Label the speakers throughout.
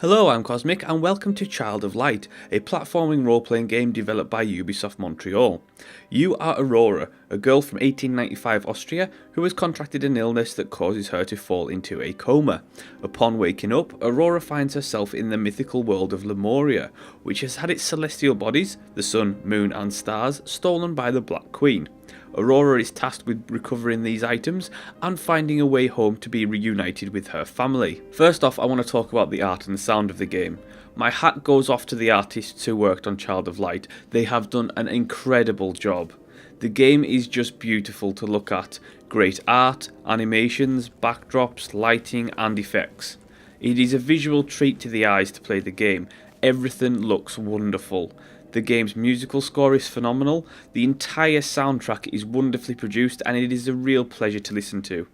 Speaker 1: Hello, I'm Cosmic and welcome to Child of Light, a platforming role-playing game developed by Ubisoft Montreal. You are Aurora, a girl from 1895 Austria who has contracted an illness that causes her to fall into a coma. Upon waking up, Aurora finds herself in the mythical world of Lemuria, which has had its celestial bodies, the sun, moon and stars, stolen by the Black Queen. Aurora is tasked with recovering these items and finding a way home to be reunited with her family. First off, I want to talk about the art and the sound of the game. My hat goes off to the artists who worked on Child of Light. They have done an incredible job. The game is just beautiful to look at. Great art, animations, backdrops, lighting and effects. It is a visual treat to the eyes to play the game. Everything looks wonderful. The game's musical score is phenomenal, the entire soundtrack is wonderfully produced and it is a real pleasure to listen to.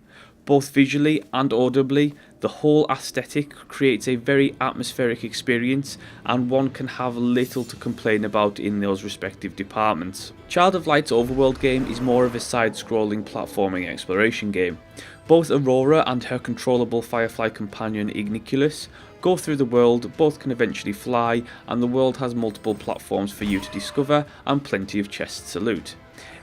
Speaker 1: Both visually and audibly, the whole aesthetic creates a very atmospheric experience and one can have little to complain about in those respective departments. Child of Light's Overworld game is more of a side-scrolling platforming exploration game. Both Aurora and her controllable Firefly Companion Igniculus go through the world, both can eventually fly, and the world has multiple platforms for you to discover and plenty of chests to loot.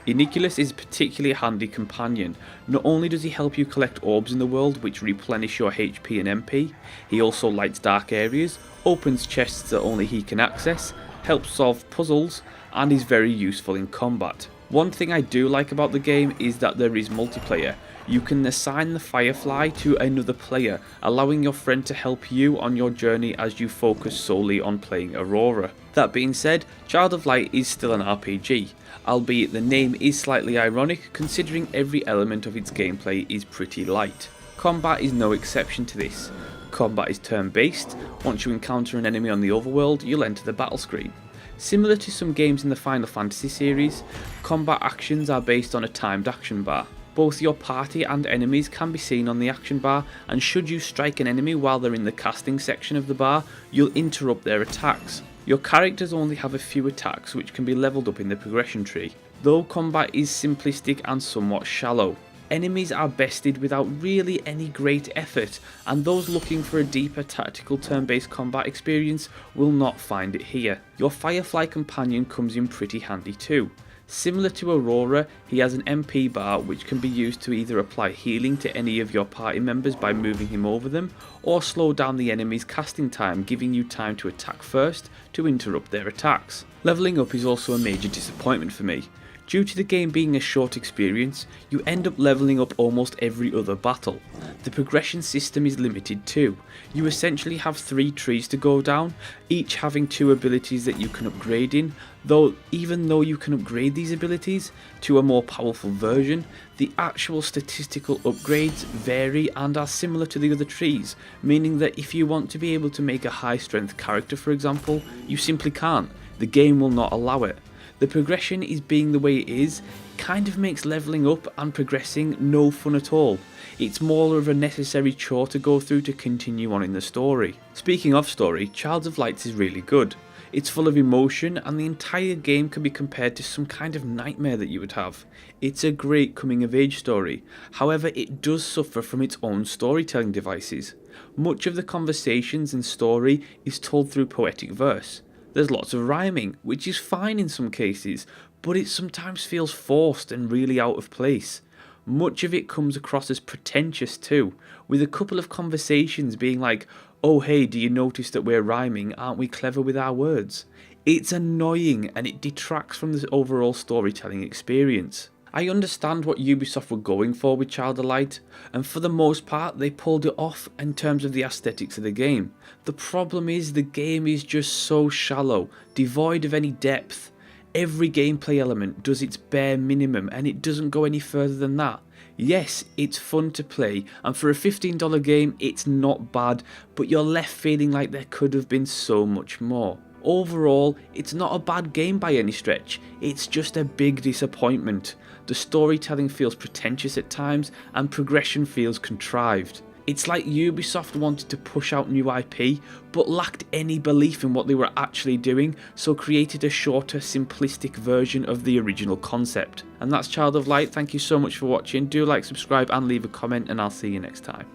Speaker 1: Igniculus is a particularly handy companion. Not only does he help you collect orbs in the world which replenish your HP and MP, he also lights dark areas, opens chests that only he can access, helps solve puzzles, and is very useful in combat. One thing I do like about the game is that there is multiplayer. You can assign the Firefly to another player, allowing your friend to help you on your journey as you focus solely on playing Aurora. That being said, Child of Light is still an RPG, albeit the name is slightly ironic considering every element of its gameplay is pretty light. Combat is no exception to this. Combat is turn-based. Once you encounter an enemy on the overworld, you'll enter the battle screen. Similar to some games in the Final Fantasy series, combat actions are based on a timed action bar. Both your party and enemies can be seen on the action bar, and should you strike an enemy while they're in the casting section of the bar, you'll interrupt their attacks. Your characters only have a few attacks which can be levelled up in the progression tree, though combat is simplistic and somewhat shallow. Enemies are bested without really any great effort, and those looking for a deeper tactical turn-based combat experience will not find it here. Your Firefly Companion comes in pretty handy too. Similar to Aurora, he has an MP bar which can be used to either apply healing to any of your party members by moving him over them, or slow down the enemy's casting time, giving you time to attack first to interrupt their attacks. Levelling up is also a major disappointment for me. Due to the game being a short experience, you end up levelling up almost every other battle. The progression system is limited too. You essentially have 3 trees to go down, each having 2 abilities that you can upgrade in, though even though you can upgrade these abilities to a more powerful version, the actual statistical upgrades vary and are similar to the other trees, meaning that if you want to be able to make a high strength character for example, you simply can't. The game will not allow it. The progression is being the way it is, kind of makes levelling up and progressing no fun at all. It's more of a necessary chore to go through to continue on in the story. Speaking of story, Child of Light is really good. It's full of emotion and the entire game can be compared to some kind of nightmare that you would have. It's a great coming of age story, however it does suffer from its own storytelling devices. Much of the conversations and story is told through poetic verse. There's lots of rhyming, which is fine in some cases, but it sometimes feels forced and really out of place. Much of it comes across as pretentious too, with a couple of conversations being like, "Oh hey, do you notice that we're rhyming? Aren't we clever with our words?" It's annoying and it detracts from the overall storytelling experience. I understand what Ubisoft were going for with Child of Light, and for the most part they pulled it off in terms of the aesthetics of the game. The problem is the game is just so shallow, devoid of any depth. Every gameplay element does its bare minimum and it doesn't go any further than that. Yes, it's fun to play, and for a $15 game it's not bad, but you're left feeling like there could have been so much more. Overall, it's not a bad game by any stretch, it's just a big disappointment. The storytelling feels pretentious at times and progression feels contrived. It's like Ubisoft wanted to push out new IP but lacked any belief in what they were actually doing, so created a shorter, simplistic version of the original concept. And that's Child of Light. Thank you so much for watching. Do like, subscribe and leave a comment, and I'll see you next time.